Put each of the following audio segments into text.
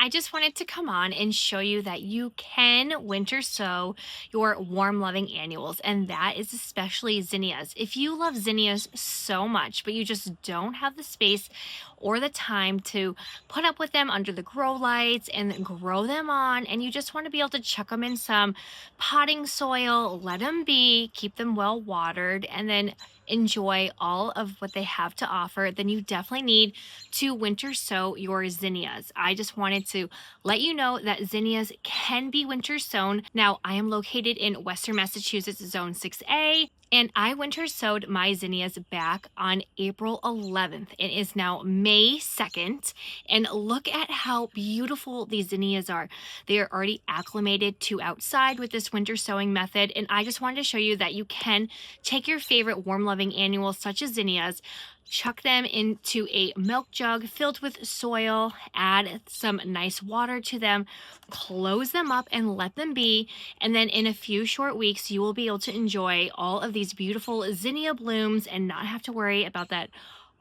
I just wanted to come on and show you that you can winter sow your warm loving annuals, and that is especially zinnias. If you love zinnias so much, but you just don't have the space or the time to put up with them under the grow lights and grow them on, and you just want to be able to chuck them in some potting soil, let them be, keep them well watered, and then enjoy all of what they have to offer, then you definitely need to winter sow your zinnias. I just wanted to let you know that zinnias can be winter sown. Now, I am located in Western Massachusetts, Zone 6A, and I winter sowed my zinnias back on April 11th. It is now May 2nd, and look at how beautiful these zinnias are. They are already acclimated to outside with this winter sowing method, and I just wanted to show you that you can take your favorite warm loving annuals such as zinnias, chuck them into a milk jug filled with soil, add some nice water to them, close them up and let them be. And then in a few short weeks, you will be able to enjoy all of these beautiful zinnia blooms and not have to worry about that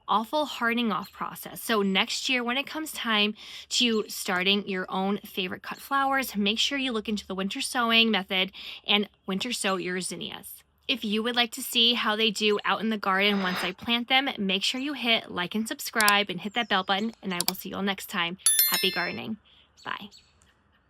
awful hardening off process. So next year, when it comes time to starting your own favorite cut flowers, make sure you look into the winter sowing method and winter sow your zinnias. If you would like to see how they do out in the garden once I plant them, make sure you hit like and subscribe and hit that bell button, and I will see you all next time. Happy gardening. Bye.